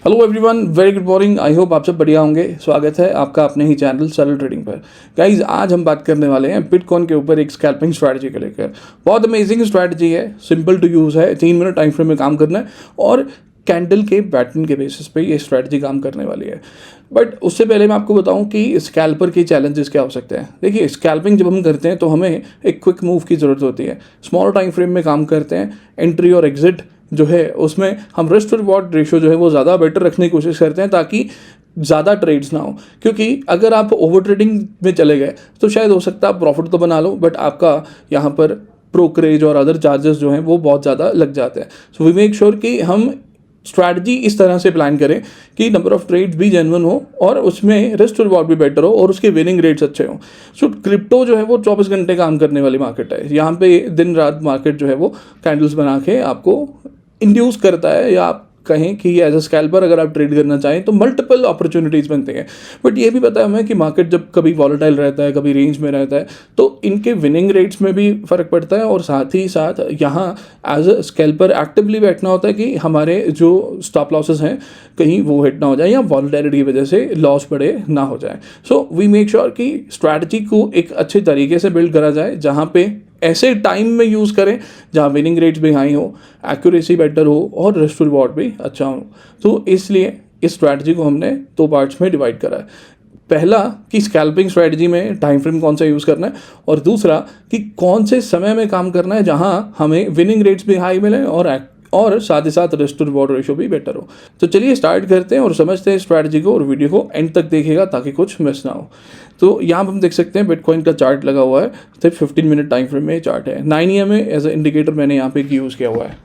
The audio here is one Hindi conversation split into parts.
Hello everyone, very good morning. I hope आप सब बढ़िया होंगे। स्वागत है आपका अपने ही चैनल सरल ट्रेडिंग पर। गाइज, आज हम बात करने वाले हैं बिटकॉइन के ऊपर एक स्कैल्पिंग स्ट्रैटेजी को लेकर। बहुत अमेजिंग स्ट्रैटेजी है, सिंपल टू यूज़ है, 3 मिनट टाइम फ्रेम में काम करना है और कैंडल के पैटर्न के बेसिस पे ये स्ट्रैटेजी काम करने वाली है। बट उससे पहले मैं आपको बताऊं कि स्कैल्पर के चैलेंजेस क्या हो सकते हैं। देखिए, स्कैल्पिंग जब हम करते हैं तो हमें एक क्विक मूव की ज़रूरत होती है। स्मॉल टाइम फ्रेम में काम करते हैं, एंट्री और एग्जिट जो है उसमें हम रिस्क टू रिवॉर्ड रेशियो जो है वो ज़्यादा बेटर रखने की कोशिश करते हैं ताकि ज़्यादा ट्रेड्स ना हो। क्योंकि अगर आप ओवर ट्रेडिंग में चले गए तो शायद हो सकता है आप प्रॉफिट तो बना लो, बट आपका यहाँ पर ब्रोकरेज और अदर चार्जेस जो हैं वो बहुत ज़्यादा लग जाते हैं। सो वी मेक श्योर कि हम स्ट्रैटेजी इस तरह से प्लान करें कि नंबर ऑफ ट्रेड्स भी जेन्युइन हो और उसमें रिस्क टू रिवॉर्ड भी बेटर हो और उसके विनिंग रेट्स अच्छे हों। सो क्रिप्टो जो है वो 24 घंटे काम करने वाली मार्केट है। यहाँ पे दिन रात मार्केट जो है वो कैंडल्स बना के आपको इंड्यूस करता है, या आप कहें कि एज अ स्कैल्पर अगर आप ट्रेड करना चाहें तो मल्टीपल अपॉर्चुनिटीज़ बनते हैं। बट ये भी पता है हमें कि मार्केट जब कभी वॉलेटाइल रहता है, कभी रेंज में रहता है, तो इनके विनिंग रेट्स में भी फ़र्क पड़ता है और साथ ही साथ यहाँ एज अ स्कैल्पर एक्टिवली बैठना होता है कि हमारे जो स्टॉप लॉसेस हैं कहीं वो हिट ना हो जाए या वॉलेटिलिटी की वजह से लॉस बड़े ना हो जाए। सो वी मेक श्योर कि स्ट्रैटेजी को एक अच्छे तरीके से बिल्ड करा जाए, जहाँ पे ऐसे टाइम में यूज़ करें जहाँ विनिंग रेट्स भी हाई हो, एक्यूरेसी बेटर हो और रिस्क टू रिवॉर्ड भी अच्छा हो। तो इसलिए इस स्ट्रैटेजी को हमने 2 पार्ट्स में डिवाइड करा है। पहला कि स्कैल्पिंग स्ट्रैटेजी में टाइम फ्रेम कौन सा यूज़ करना है, और दूसरा कि कौन से समय में काम करना है जहाँ हमें विनिंग रेट्स भी हाई मिले और साथ ही साथ रिस्क टू रिवॉर्ड रेशियो भी बेटर हो। तो चलिए स्टार्ट करते हैं और समझते हैं स्ट्रैटेजी को, और वीडियो को एंड तक देखिएगा ताकि कुछ मिस ना हो। तो यहाँ पर हम देख सकते हैं बिटकॉइन का चार्ट लगा हुआ है, सिर्फ 15 मिनट टाइम फ्रेम में चार्ट है। 9 EM में एज ए इंडिकेटर मैंने यहाँ पे यूज़ किया हुआ है।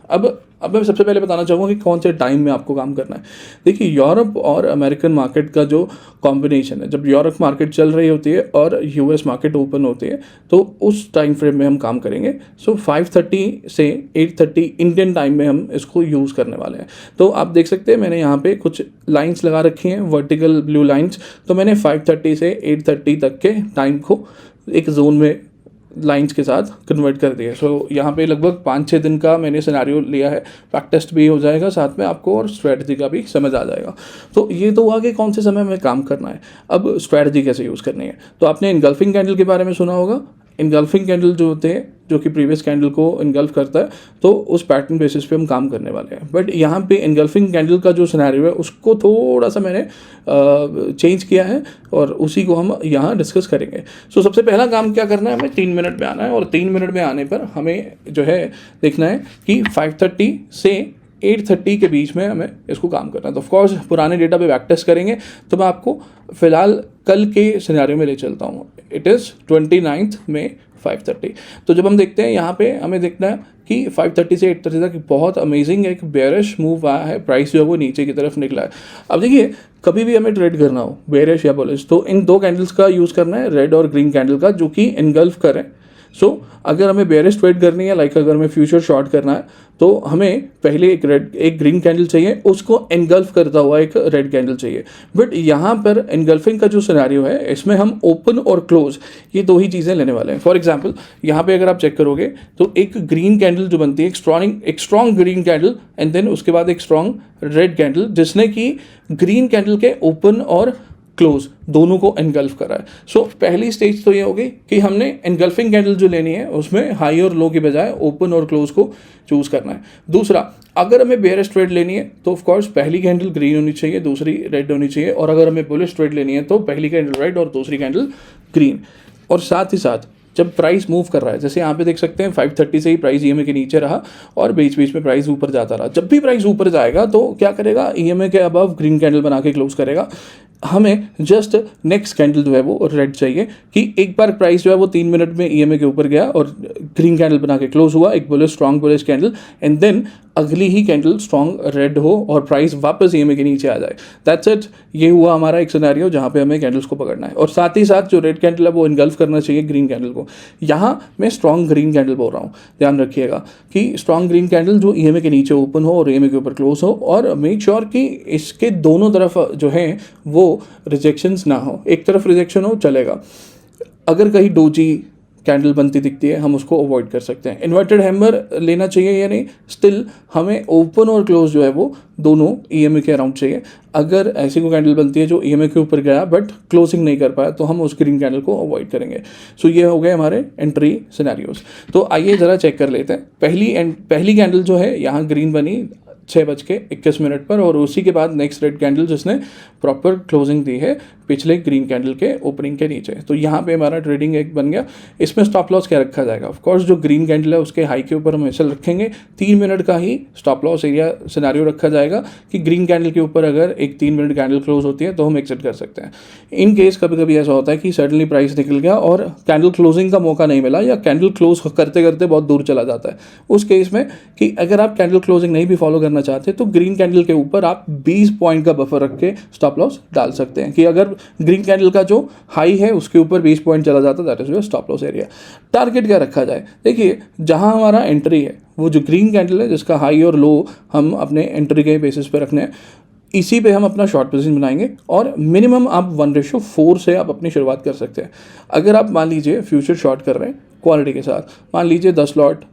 अब मैं सबसे पहले बताना चाहूँगा कि कौन से टाइम में आपको काम करना है। देखिए, यूरोप और अमेरिकन मार्केट का जो कॉम्बिनेशन है, जब यूरोप मार्केट चल रही होती है और US मार्केट ओपन होती है तो उस टाइम फ्रेम में हम काम करेंगे। सो 5:30 से 8:30 इंडियन टाइम में हम इसको यूज़ करने वाले हैं। तो आप देख सकते हैं मैंने यहाँ पे कुछ लाइंस लगा रखी हैं, वर्टिकल ब्लू लाइंस। तो मैंने 5:30 से 8:30 तक के टाइम को एक जोन में लाइंस के साथ कन्वर्ट कर दिया। सो यहाँ पे लगभग 5-6 दिन का मैंने सिनेरियो लिया है। बैक टेस्ट भी हो जाएगा साथ में आपको और स्ट्रैटेजी का भी समझ आ जाएगा। तो ये तो हुआ कि कौन से समय में काम करना है। अब स्ट्रैटेजी कैसे यूज़ करनी है, तो आपने इनगल्फिंग कैंडल के बारे में सुना होगा। इनगल्फिंग कैंडल जो होते हैं, जो कि प्रीवियस कैंडल को इनगल्फ करता है, तो उस पैटर्न बेसिस पे हम काम करने वाले हैं। बट यहाँ पे इनगल्फिंग कैंडल का जो सिनेरियो है उसको थोड़ा सा मैंने चेंज किया है और उसी को हम यहाँ डिस्कस करेंगे। सो सबसे पहला काम क्या करना है, हमें 3 मिनट में आना है और 3 मिनट में आने पर हमें जो है देखना है कि 5:30 से 8:30 के बीच में हमें इसको काम करना है। तो ऑफकोर्स पुराने डेटा पे बैक टेस्ट करेंगे। तो मैं आपको फिलहाल कल के सिनेरियो में ले चलता हूँ। इट इज़ 29 में 5:30। तो जब हम देखते हैं यहाँ पे हमें देखना है कि 5:30 से 8:30 तक बहुत अमेजिंग एक बेयरिश मूव आया है, प्राइस जो है वो नीचे की तरफ निकला है। अब देखिए, कभी भी हमें ट्रेड करना हो बेयरिश या बुलिश, तो इन 2 कैंडल्स का यूज़ करना है, रेड और ग्रीन कैंडल का, जो कि इनगल्फ करें। सो अगर हमें बेयरिश ट्रेड करनी है, लाइक अगर हमें फ्यूचर शॉर्ट करना है, तो हमें पहले एक ग्रीन कैंडल चाहिए, उसको एनगल्फ करता हुआ एक रेड कैंडल चाहिए। बट यहाँ पर एनगल्फिंग का जो सिनेरियो है, इसमें हम ओपन और क्लोज ये 2 ही चीज़ें लेने वाले हैं। फॉर एग्जांपल, यहाँ पे अगर आप चेक करोगे तो एक ग्रीन कैंडल जो बनती है, एक strong green candle, and then उसके बाद एक स्ट्रॉन्ग रेड कैंडल, जिसने कि ग्रीन कैंडल के ओपन और क्लोज दोनों को एनगल्फ करा है। सो पहली स्टेज तो ये होगी कि हमने एनगल्फिंग कैंडल जो लेनी है उसमें हाई और लो के बजाय ओपन और क्लोज को चूज करना है। दूसरा, अगर हमें बेयरिश ट्रेड लेनी है तो ऑफ कोर्स पहली कैंडल ग्रीन होनी चाहिए, दूसरी रेड होनी चाहिए, और अगर हमें बुलिश ट्रेड लेनी है तो पहली कैंडल रेड और दूसरी कैंडल ग्रीन। और साथ ही साथ जब प्राइस मूव कर रहा है, जैसे यहाँ पे देख सकते हैं 5:30 से ही प्राइस EMA के नीचे रहा और बीच बीच में प्राइस ऊपर जाता रहा। जब भी प्राइस ऊपर जाएगा तो क्या करेगा, EMA के अबव ग्रीन कैंडल बना के क्लोज करेगा। हमें जस्ट नेक्स्ट कैंडल जो है वो रेड चाहिए कि एक बार प्राइस जो है वो 3 मिनट में EMA के ऊपर गया और ग्रीन कैंडल बना के क्लोज हुआ, एक bullish strong bullish candle, and then अगली ही कैंडल स्ट्रॉन्ग रेड हो और प्राइस वापस EMA के नीचे आ जाए। That's it. ये हुआ हमारा एक सिनेरियो जहाँ पे हमें कैंडल्स को पकड़ना है, और साथ ही साथ जो रेड कैंडल है वो इनगल्फ करना चाहिए ग्रीन कैंडल को। यहाँ मैं स्ट्रॉन्ग ग्रीन कैंडल बोल रहा हूँ, ध्यान रखिएगा कि स्ट्रॉन्ग ग्रीन कैंडल जो EMA के नीचे ओपन हो और EMA के ऊपर क्लोज हो, और मेक श्योर कि इसके दोनों तरफ जो है वो रिजेक्शंस ना हो। एक तरफ रिजेक्शन हो चलेगा, अगर कहीं डोजी कैंडल बनती दिखती है हम उसको अवॉइड कर सकते हैं। इन्वर्टेड हैमर लेना चाहिए या नहीं, स्टिल हमें ओपन और क्लोज जो है वो दोनों ईएमए के अराउंड चाहिए। अगर ऐसी कोई कैंडल बनती है जो ईएमए के ऊपर गया बट क्लोजिंग नहीं कर पाया तो हम उस ग्रीन कैंडल को अवॉइड करेंगे। सो ये हो गए हमारे एंट्री सिनेरियोज। तो आइए ज़रा चेक कर लेते हैं। पहली कैंडल जो है यहाँ ग्रीन बनी 6:21 पर, और उसी के बाद नेक्स्ट रेड कैंडल जिसने प्रॉपर क्लोजिंग दी है पिछले ग्रीन कैंडल के ओपनिंग के नीचे। तो यहाँ पे हमारा ट्रेडिंग एक बन गया। इसमें स्टॉप लॉस क्या रखा जाएगा? ऑफ कोर्स जो ग्रीन कैंडल है उसके हाई के ऊपर हम ऐसे रखेंगे, 3 मिनट का ही स्टॉप लॉस एरिया सिनेरियो रखा जाएगा कि ग्रीन कैंडल के ऊपर अगर एक 3 मिनट कैंडल क्लोज होती है तो हम एग्जिट कर सकते हैं। इन केस कभी कभी ऐसा होता है कि सडनली प्राइस निकल गया और कैंडल क्लोजिंग का मौका नहीं मिला या कैंडल क्लोज करते करते बहुत दूर चला जाता है। उस केस में कि अगर आप कैंडल क्लोजिंग नहीं भी फॉलो करना चाहते तो ग्रीन कैंडल के ऊपर आप 20 पॉइंट का बफर रख के स्टॉप लॉस डाल सकते हैं कि अगर ग्रीन कैंडल का जो हाई है उसके ऊपर 20 पॉइंट चला जाता है, that is your stop loss area. Target क्या रखा जाए? देखिए जहां हमारा एंट्री है वो जो ग्रीन कैंडल है जिसका हाई और लो हम अपने एंट्री के बेसिस पे रखने हैं, इसी पे हम अपना शॉर्ट पोजीशन बनाएंगे और मिनिमम आप 1:4 से आप अपनी शुरुआत कर सकते हैं। अगर आप मान लीजिए फ्यूचर शॉर्ट कर रहे हैं क्वालिटी के साथ, मान लीजिए 10 लॉट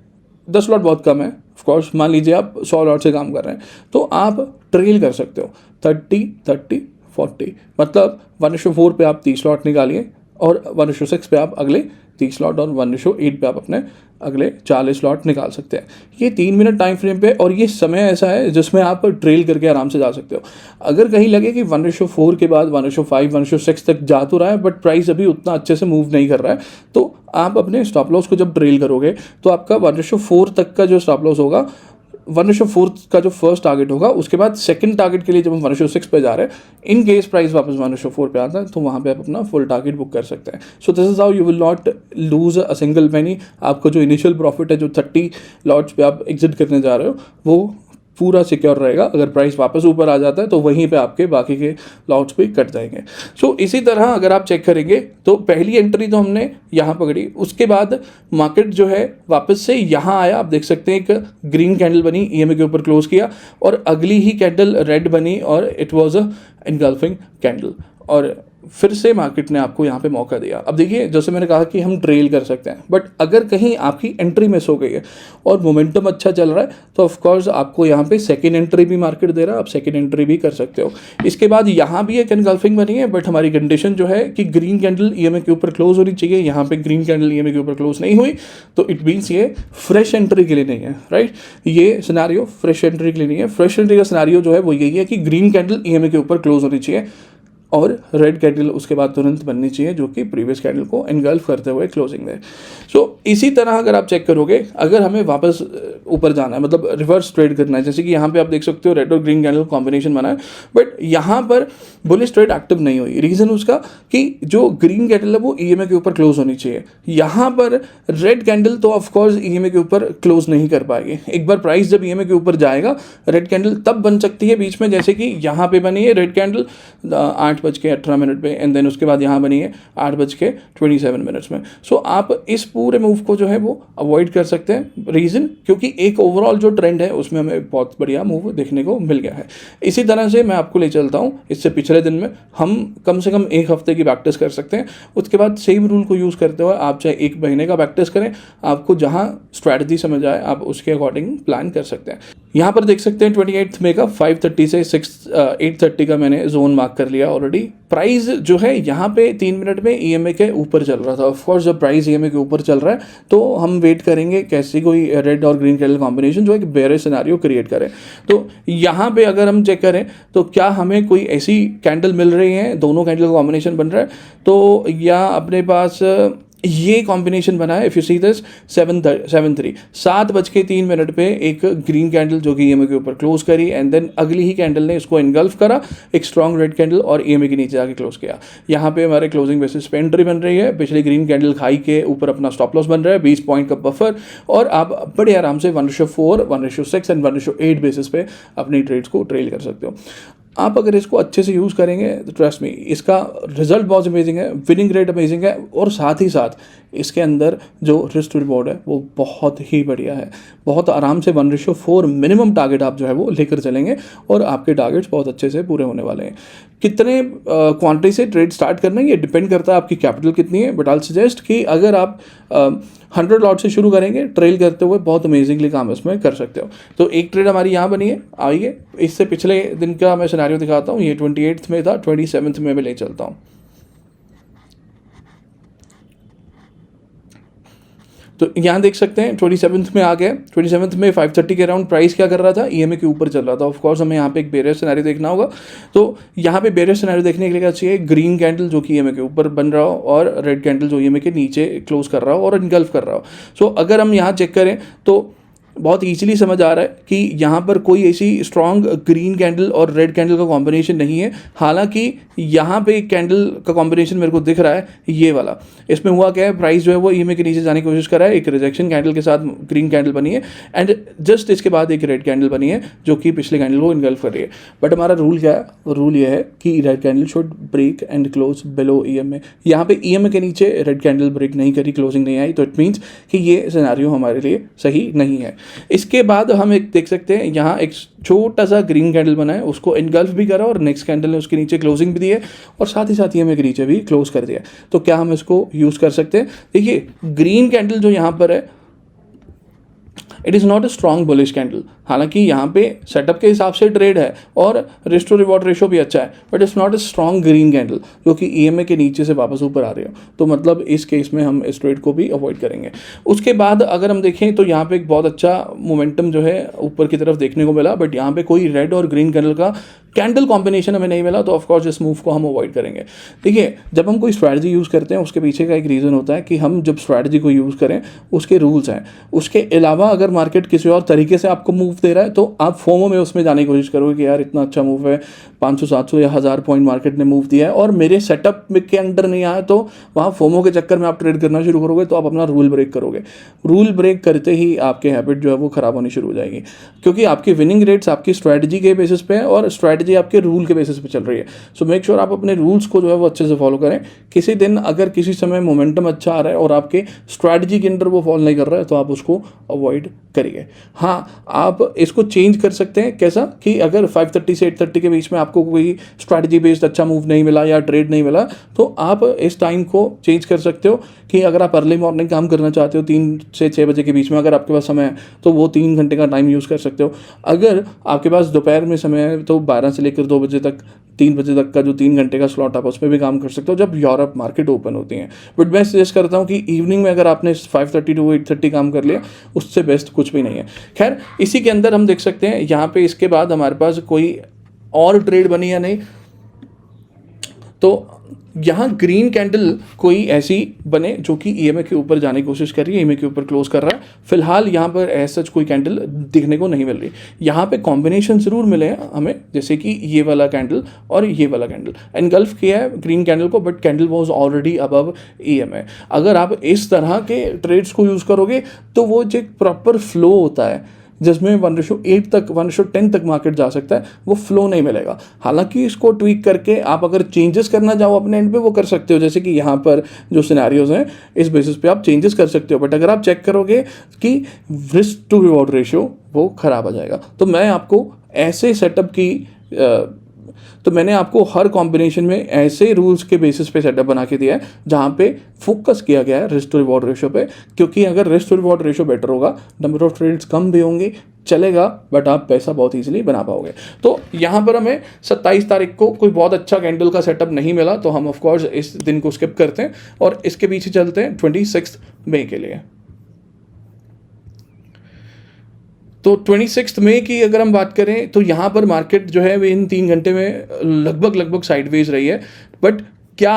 बहुत कम है ऑफकोर्स, मान लीजिए आप 100 लॉट से काम कर रहे हैं तो आप ट्रेल कर सकते हो 30-30-40, मतलब 1:4 पे आप 30 लॉट निकालिए और 1:6 पे आप अगले 30 लॉट और 1:8 पे आप अपने अगले 40 लॉट निकाल सकते हैं। ये 3 मिनट टाइम फ्रेम पे, और ये समय ऐसा है जिसमें आप ट्रेल करके आराम से जा सकते हो। अगर कहीं लगे कि 1:4 के बाद 1:5 1:6 तक जा तो रहा है बट प्राइस अभी उतना अच्छे से मूव नहीं कर रहा है, तो आप अपने स्टॉप लॉस को जब ट्रेल करोगे तो आपका 1:4 तक का जो स्टॉप लॉस होगा, 1:4 का जो फर्स्ट टारगेट होगा, उसके बाद सेकंड टारगेट के लिए जब हम 1:6 पे जा रहे हैं, इन केस प्राइस वापस 1:4 पे आता है तो वहाँ पे आप अपना फुल टारगेट बुक कर सकते हैं। So this is how you will not lose a single penny. आपका जो इनिशियल प्रॉफिट है, जो 30 लॉट्स पे आप एग्जिट करने जा रहे हो, वो पूरा सिक्योर रहेगा। अगर प्राइस वापस ऊपर आ जाता है तो वहीं पे आपके बाकी के लॉट्स भी कट जाएंगे। सो इसी तरह अगर आप चेक करेंगे तो पहली एंट्री तो हमने यहाँ पकड़ी, उसके बाद मार्केट जो है वापस से यहाँ आया। आप देख सकते हैं एक ग्रीन कैंडल बनी, ईएमए के ऊपर क्लोज किया और अगली ही कैंडल रेड बनी और it was a engulfing candle, और फिर से मार्केट ने आपको यहाँ पे मौका दिया। अब देखिए जैसे मैंने कहा कि हम ट्रेल कर सकते हैं, बट अगर कहीं आपकी एंट्री मिस हो गई है और मोमेंटम अच्छा चल रहा है तो ऑफकोर्स आपको यहाँ पे सेकेंड एंट्री भी मार्केट दे रहा है, आप सेकेंड एंट्री भी कर सकते हो। इसके बाद यहाँ भी एक एनगल्फिंग बनी है, बट हमारी कंडीशन जो है कि ग्रीन कैंडल ईएमए के ऊपर क्लोज होनी चाहिए। यहाँ पे ग्रीन कैंडल ईएमए के ऊपर क्लोज नहीं हुई तो इट मीन्स ये फ्रेश एंट्री के लिए नहीं है, राइट। ये सिनेरियो फ्रेश एंट्री के लिए नहीं है। फ्रेश एंट्री का सिनेरियो जो है वो यही है कि ग्रीन कैंडल ईएमए के ऊपर क्लोज होनी चाहिए और रेड कैंडल उसके बाद तुरंत बननी चाहिए जो कि प्रीवियस कैंडल को एनगल्फ करते हुए क्लोजिंग दे। सो इसी तरह अगर आप चेक करोगे, अगर हमें वापस ऊपर जाना है, मतलब रिवर्स ट्रेड करना है, जैसे कि यहाँ पे आप देख सकते हो रेड और ग्रीन कैंडल कॉम्बिनेशन बना है, बट यहाँ पर बुलिश ट्रेड एक्टिव नहीं हुई। रीज़न उसका कि जो ग्रीन कैंडल है वो ईएमए के ऊपर क्लोज होनी चाहिए। यहाँ पर रेड कैंडल तो ऑफकोर्स ईएमए के ऊपर क्लोज नहीं कर पाएगी। एक बार प्राइस जब ईएमए के ऊपर जाएगा रेड कैंडल तब बन सकती है बीच में, जैसे कि यहाँ पे बनी है रेड कैंडल 8:18 पे, एंड देन उसके बाद यहाँ बनी है 8:27 में। सो आप इस पूरे मूव को जो है वो अवॉइड कर सकते हैं। रीज़न क्योंकि एक ओवरऑल जो ट्रेंड है उसमें हमें बहुत बढ़िया मूव देखने को मिल गया है। इसी तरह से मैं आपको ले चलता हूँ, इससे पिछले दिन में हम कम से कम 1 हफ्ते की बैक टेस्ट कर सकते हैं। उसके बाद सेम रूल को यूज़ करते हुए आप चाहे 1 महीने का बैक टेस्ट करें, आपको जहाँ स्ट्रैटेजी समझ आए आप उसके अकॉर्डिंग प्लान कर सकते हैं। यहाँ पर देख सकते हैं 28 मई का 5:30 से 8:30 का मैंने जोन मार्क कर लिया ऑलरेडी। प्राइस जो है यहाँ पे 3 मिनट में ईएमए के ऊपर चल रहा था। ऑफकोर्स जब प्राइस ईएमए के ऊपर चल रहा है तो हम वेट करेंगे कैसी कोई रेड और ग्रीन कैंडल कॉम्बिनेशन जो एक बेयरिश सिनेरियो क्रिएट करे। तो यहाँ पे अगर हम चेक करें तो क्या हमें कोई ऐसी कैंडल मिल रही है, दोनों कैंडल का कॉम्बिनेशन बन रहा है, तो या अपने पास ये कॉम्बिनेशन बना है। इफ़ यू सी दिस 7:03 पे एक ग्रीन कैंडल जो कि ईएमए के ऊपर क्लोज करी, एंड देन अगली ही कैंडल ने इसको एनगल्फ करा, एक स्ट्रॉन्ग रेड कैंडल, और ईएमए के नीचे जाके क्लोज किया। यहाँ पे हमारे क्लोजिंग बेसिस पे एंट्री बन रही है, पिछले ग्रीन कैंडल हाई के ऊपर अपना स्टॉप लॉस बन रहा है 20 पॉइंट का बफर, और आप बड़े आराम से 1:4, 1:6 एंड 1:8 बेसिस पे अपनी ट्रेड्स को ट्रेल कर सकते हो। आप अगर इसको अच्छे से यूज़ करेंगे तो ट्रस्ट मी इसका रिजल्ट बहुत अमेजिंग है, विनिंग रेट अमेजिंग है, और साथ ही साथ इसके अंदर जो रिस्क टू रिवॉर्ड है वो बहुत ही बढ़िया है। बहुत आराम से 1:4 मिनिमम टारगेट आप जो है वो लेकर चलेंगे और आपके टारगेट्स बहुत अच्छे से पूरे होने वाले हैं। कितने क्वांटिटी से ट्रेड स्टार्ट करना है ये डिपेंड करता है आपकी कैपिटल कितनी है, बट आई सजेस्ट कि अगर आप 100 लॉट से शुरू करेंगे ट्रेल करते हुए बहुत अमेजिंगली काम इसमें कर सकते हो। तो एक ट्रेड हमारी यहाँ बनी है, आइए इससे पिछले दिन का मैं सिनेरियो दिखाता हूँ। ये 28 में था, 27 में मैं ले चलता हूँ। तो यहाँ देख सकते हैं 27 में आ गया। 27 में 530 के अराउंड प्राइस क्या कर रहा था, ईएमए के ऊपर चल रहा था। ऑफ कोर्स हमें यहाँ पे एक बेरियस सिनेरियो देखना होगा। तो यहाँ पे बेरियस सिनेरियो देखने के लिए क्या चाहिए, ग्रीन कैंडल जो कि ईएमए के ऊपर बन रहा हो और रेड कैंडल जो ईएमए के नीचे क्लोज कर रहा हो और इनगल्फ कर रहा हो। सो अगर हम यहाँ चेक करें तो बहुत ईजिली समझ आ रहा है कि यहाँ पर कोई ऐसी स्ट्रॉन्ग ग्रीन कैंडल और रेड कैंडल का कॉम्बिनेशन नहीं है। हालांकि यहाँ पे एक कैंडल का कॉम्बिनेशन मेरे को दिख रहा है, ये वाला। इसमें हुआ क्या है, प्राइस जो है वो ईएमए के नीचे जाने की कोशिश कर रहा है। एक रिजेक्शन कैंडल के साथ ग्रीन कैंडल बनी है एंड जस्ट इसके बाद एक रेड कैंडल बनी है जो कि पिछले कैंडल को इनगल्फ कर रही है। बट हमारा रूल क्या है, रूल ये है कि red candle should break and close below EMA. यहाँ पे ईएमए के नीचे रेड कैंडल ब्रेक नहीं करी, क्लोजिंग नहीं आई, तो इट मीन्स कि ये सिनेरियो हमारे लिए सही नहीं है। इसके बाद हम एक देख सकते हैं यहाँ एक छोटा सा ग्रीन कैंडल बना है, उसको इनगल्फ भी करा और नेक्स्ट कैंडल ने उसके नीचे क्लोजिंग भी दी है और साथ ही साथ ये के नीचे भी क्लोज कर दिया। तो क्या हम इसको यूज कर सकते हैं, देखिए ग्रीन कैंडल जो यहाँ पर है it is not a strong bullish candle. हालांकि यहाँ पे सेटअप के हिसाब से ट्रेड है और रिस्क टू रिवॉर्ड रेशो भी अच्छा है, but it's not a strong green candle जो कि ईएमए के नीचे से वापस ऊपर आ रही हो। तो मतलब इस केस में हम इस ट्रेड को भी अवॉइड करेंगे। उसके बाद अगर हम देखें तो यहाँ पे एक बहुत अच्छा मोमेंटम जो है ऊपर की तरफ देखने को मिला, बट यहाँ पे कोई रेड और ग्रीन कैंडल का कैंडल कॉम्बिनेशन हमें नहीं मिला, तो ऑफकोर्स इस मूव को हम अवॉइड करेंगे। देखिए जब हम कोई स्ट्रैटेजी यूज़ करते हैं उसके पीछे का एक रीज़न होता है कि हम जब स्ट्रैटेजी को यूज़ करें उसके रूल्स हैं। उसके अलावा अगर मार्केट किसी और तरीके से आपको मूव दे रहा है तो आप फोमो में उसमें जाने की कोशिश करोगे कि यार इतना अच्छा मूव है, 500 700 या 1000 पॉइंट मार्केट ने मूव दिया है और मेरे सेटअप में के अंडर नहीं आया, तो वहाँ फोमो के चक्कर में आप ट्रेड करना शुरू करोगे तो आप अपना रूल ब्रेक करोगे। रूल ब्रेक करते ही आपके हैबिट जो है वो ख़राब होनी शुरू हो जाएगी, क्योंकि आपकी विनिंग रेट्स आपकी स्ट्रैटेजी के बेसिस पे है और स्ट्रैटेजी आपके रूल के बेसिस पे चल रही है। सो मेक श्योर आप अपने रूल्स को जो है वो अच्छे से फॉलो करें। किसी दिन अगर किसी समय मोमेंटम अच्छा आ रहा है और आपके स्ट्रैटेजी के अंडर वो फॉलो नहीं कर रहा है तो आप उसको अवॉइड करिए। हाँ, आप इसको चेंज कर सकते हैं। कैसा कि अगर 530 से 830 के बीच में आपको कोई स्ट्रैटेजी बेस्ड अच्छा मूव नहीं मिला या ट्रेड नहीं मिला तो आप इस टाइम को चेंज कर सकते हो कि अगर आप अर्ली मॉर्निंग काम करना चाहते हो 3 से 6 बजे के बीच में, अगर आपके पास समय है तो वो 3 घंटे का टाइम यूज़ कर सकते हो। अगर आपके पास दोपहर में समय है तो 12 से लेकर 2 बजे तक, 3 बजे तक का जो 3 घंटे का स्लॉट आप उसमें भी काम कर सकते हो जब यूरोप मार्केट ओपन होती हैं। बट मैं सजेस्ट करता हूँ कि इवनिंग में अगर आपने 5:30 to 8:30 काम कर लिया उससे बेस्ट कुछ भी नहीं है। खैर इसी के अंदर हम देख सकते हैं यहाँ पे इसके बाद हमारे पास कोई और ट्रेड बनी या नहीं, तो यहाँ ग्रीन कैंडल कोई ऐसी बने जो कि ईएमए के ऊपर जाने की कोशिश कर रही है, ईएमए के ऊपर क्लोज कर रहा है। फिलहाल यहाँ पर ऐसा कोई कैंडल दिखने को नहीं मिल रही। यहाँ पे कॉम्बिनेशन ज़रूर मिले हैं हमें, जैसे कि ये वाला कैंडल और ये वाला कैंडल एनगल्फ किया है ग्रीन कैंडल को, but candle was already above EMA. अगर आप इस तरह के ट्रेड्स को यूज़ करोगे तो वो जो एक प्रॉपर फ्लो होता है जिसमें 1:8 तक 1:10 तक मार्केट जा सकता है, वो फ्लो नहीं मिलेगा। हालांकि इसको ट्वीक करके आप अगर चेंजेस करना चाहो अपने एंड पे वो कर सकते हो, जैसे कि यहाँ पर जो सिनेरियोज हैं इस बेसिस पे आप चेंजेस कर सकते हो। बट अगर आप चेक करोगे कि रिस्क टू रिवॉर्ड रेशियो वो ख़राब आ जाएगा। तो मैं आपको ऐसे सेटअप की तो मैंने आपको हर कॉम्बिनेशन में ऐसे रूल्स के बेसिस पे सेटअप बना के दिया है जहाँ पे फोकस किया गया है रिस्क टू रिवॉर्ड रेशियो पे, क्योंकि अगर risk to reward ratio better होगा, नंबर ऑफ ट्रेड्स कम भी होंगे, चलेगा, बट आप पैसा बहुत ईजिली बना पाओगे। तो यहाँ पर हमें 27 तारीख को कोई बहुत अच्छा कैंडल का सेटअप नहीं मिला, तो हम ऑफकोर्स इस दिन को स्किप करते हैं और इसके पीछे चलते हैं 26 मई के लिए। तो 26 मई की अगर हम बात करें तो यहाँ पर मार्केट जो है वो इन 3 घंटे में लगभग साइडवेज रही है। बट क्या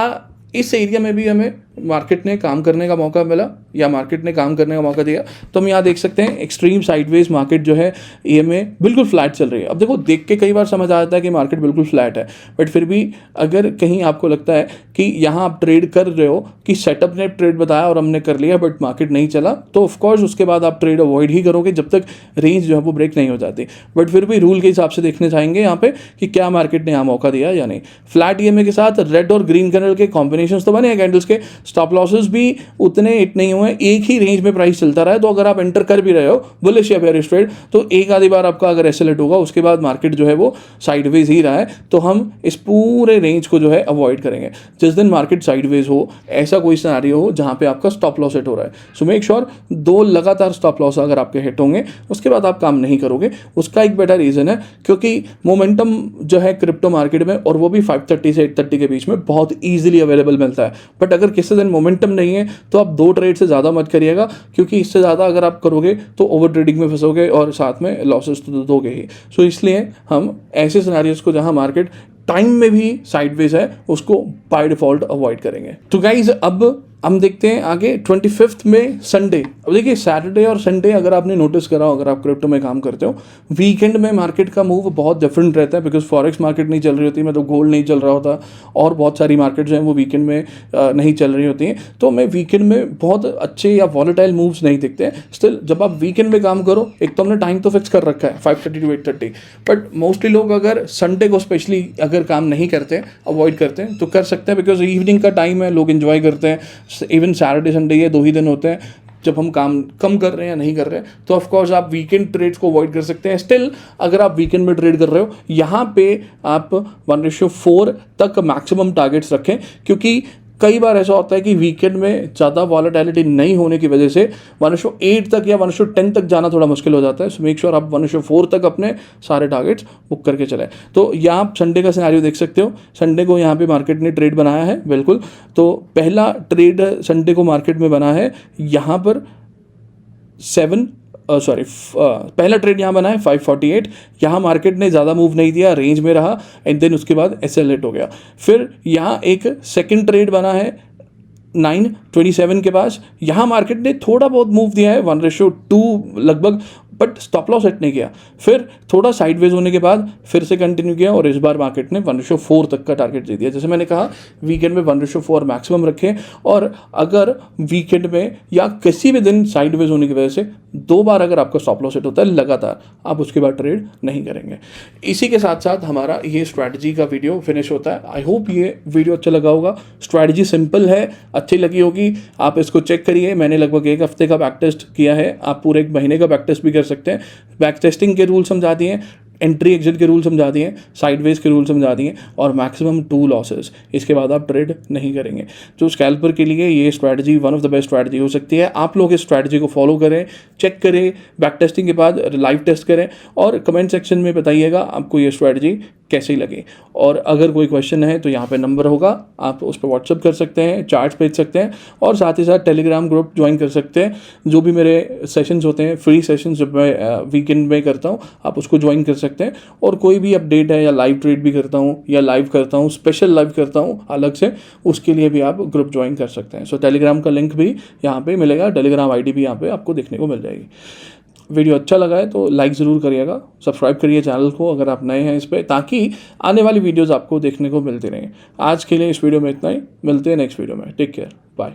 इस एरिया में भी हमें मार्केट ने काम करने का मौका मिला या मार्केट ने काम करने का मौका दिया? तो हम यहाँ देख सकते हैं एक्सट्रीम साइडवेज मार्केट जो है ईएमए बिल्कुल फ्लैट चल रही है। अब देखो देख के कई बार समझ आ जाता है कि मार्केट बिल्कुल फ्लैट है, बट फिर भी अगर कहीं आपको लगता है कि यहाँ आप ट्रेड कर रहे हो कि सेटअप ने ट्रेड बताया और हमने कर लिया बट मार्केट नहीं चला, तो ऑफकोर्स उसके बाद आप ट्रेड अवॉइड ही करोगे जब तक रेंज जो है वो ब्रेक नहीं हो जाती। बट फिर भी रूल के हिसाब से देखने चाहेंगे यहाँ पे कि क्या मार्केट ने यहाँ मौका दिया या नहीं। फ्लैट ईएमए के साथ रेड और ग्रीन कैंडल के कॉम्बिनेशन तो बने हैं कैंडल्स के, स्टॉप लॉसेस भी उतने हिट नहीं हुए, एक ही रेंज में प्राइस चलता रहा है। तो अगर आप एंटर कर भी रहे हो बुलिश या बेयरिश ट्रेड, तो एक आधी बार आपका अगर ऐसे लेट होगा, उसके बाद मार्केट जो है वो साइडवेज ही रहा है, तो हम इस पूरे रेंज को जो है अवॉइड करेंगे। जिस दिन मार्केट साइडवेज हो, ऐसा कोई सिनेरियो हो जहां पे आपका स्टॉप लॉस हिट हो रहा है, सो मेक श्योर 2 लगातार स्टॉप लॉस अगर आपके हिट होंगे उसके बाद आप काम नहीं करोगे। उसका एक बेटर रीज़न है क्योंकि मोमेंटम जो है क्रिप्टो मार्केट में, और वो भी 530 से 830 के बीच में बहुत ईजिली अवेलेबल मिलता है। बट अगर किसी दिन मोमेंटम नहीं है तो आप 2 ट्रेड से ज़्यादा मत करिएगा, क्योंकि इससे ज़्यादा अगर आप करोगे तो ओवर ट्रेडिंग में फंसोगे और साथ में लॉसेस तो दोगे ही। सो इसलिए हम ऐसे सिनेरियोज को जहां मार्केट टाइम में भी साइडवेज है उसको बाय डिफॉल्ट अवॉइड करेंगे। तो गाइज अब हम देखते हैं आगे 25 में संडे। अब देखिए सैटरडे और संडे अगर आपने नोटिस करा हो, अगर आप क्रिप्टो में काम करते हो, वीकेंड में मार्केट का मूव बहुत डिफरेंट रहता है, बिकॉज फॉरेक्स मार्केट नहीं चल रही होती, मतलब गोल्ड नहीं चल रहा होता, और बहुत सारी मार्केट जो है वो वीकेंड में नहीं चल रही होती हैं। तो हमें वीकेंड में बहुत अच्छे या वॉलेटाइल मूव्स नहीं दिखते हैं। स्टिल जब आप वीकेंड में काम करो, एक तो हमने टाइम तो फिक्स कर रखा है 5:30 to 8:30, बट मोस्टली लोग अगर संडे को स्पेशली अगर काम नहीं करते, अवॉइड करते हैं, तो कर सकते हैं, बिकॉज इवनिंग का टाइम है, लोग इन्जॉय करते हैं। इवन सैटरडे संडे ये 2 ही दिन होते हैं जब हम काम कम कर रहे हैं या नहीं कर रहे हैं, तो ऑफकोर्स आप वीकेंड ट्रेड्स को अवॉइड कर सकते हैं। स्टिल अगर आप वीकेंड में ट्रेड कर रहे हो, यहाँ पे आप 1:4 तक मैक्सिमम टारगेट्स रखें, क्योंकि कई बार ऐसा होता है कि वीकेंड में ज़्यादा वॉलेटिलिटी नहीं होने की वजह से 1:8 तक या 1:10 तक जाना थोड़ा मुश्किल हो जाता है। सो मेक श्योर आप 1:4 तक अपने सारे टारगेट्स बुक करके चले। तो यहाँ आप संडे का सिनेरियो देख सकते हो। संडे को यहाँ पे मार्केट ने ट्रेड बनाया है, बिल्कुल। तो पहला ट्रेड संडे को मार्केट में बना है यहाँ पर पहला ट्रेड यहाँ बना है 548। यहाँ मार्केट ने ज़्यादा मूव नहीं दिया, रेंज में रहा, एंड देन उसके बाद एक्सेलरेट हो गया। फिर यहाँ एक सेकंड ट्रेड बना है 927 के पास। यहाँ मार्केट ने थोड़ा बहुत मूव दिया है 1:2 लगभग, बट स्टॉप लॉस सेट नहीं किया। फिर थोड़ा साइडवेज होने के बाद फिर से कंटिन्यू किया, और इस बार मार्केट ने 1:4 तक का टारगेट दे दिया। जैसे मैंने कहा, वीकेंड में 1:4 मैक्सिमम रखें, और अगर वीकेंड में या किसी भी दिन साइडवेज होने की वजह से 2 बार अगर आपका स्टॉप लॉस सेट होता है लगातार, आप उसके बाद ट्रेड नहीं करेंगे। इसी के साथ साथ हमारा ये स्ट्रैटेजी का वीडियो फिनिश होता है। आई होप ये वीडियो अच्छा लगा होगा। स्ट्रैटेजी सिंपल है, अच्छी लगी होगी, आप इसको चेक करिए। मैंने लगभग 1 हफ्ते का बैक टेस्ट किया है, आप पूरे 1 महीने का बैक टेस्ट भी कर सकते हैं। बैक टेस्टिंग के रूल समझा दिए, एंट्री एग्जिट के रूल समझा दिए, साइडवेज के रूल समझा दिए, और मैक्सिमम 2 लॉसेस। इसके बाद आप ट्रेड नहीं करेंगे। तो स्कैल्पर के लिए ये strategy one of the best strategy हो सकती है। आप लोग इस स्ट्रैटेजी को फॉलो करें, चेक करें, बैक टेस्टिंग के बाद लाइव टेस्ट करें, और कमेंट सेक्शन में बताइएगा आपको ये स्ट्रैटेजी कैसी लगी। और अगर कोई क्वेश्चन है तो यहाँ पे नंबर होगा, आप उस पर व्हाट्सअप कर सकते हैं, चार्ट्स भेज सकते हैं, और साथ ही साथ टेलीग्राम ग्रुप ज्वाइन कर सकते हैं। जो भी मेरे सेशंस होते हैं, फ्री सेशंस जब मैं वीकेंड में करता हूँ, आप उसको ज्वाइन कर सकते हैं। और कोई भी अपडेट है, या लाइव ट्रेड भी करता हूँ, या लाइव करता हूँ, स्पेशल लाइव करता हूँ अलग से, उसके लिए भी आप ग्रुप ज्वाइन कर सकते हैं। सो टेलीग्राम का लिंक भी यहाँ पे मिलेगा, टेलीग्राम ID भी यहाँ पे आपको देखने को मिल जाएगी। वीडियो अच्छा लगा है तो लाइक ज़रूर करिएगा, सब्सक्राइब करिए चैनल को अगर आप नए हैं इस पर, ताकि आने वाली वीडियोज़ आपको देखने को मिलती रहें। आज के लिए इस वीडियो में इतना ही, मिलते हैं नेक्स्ट वीडियो में। Take care, bye.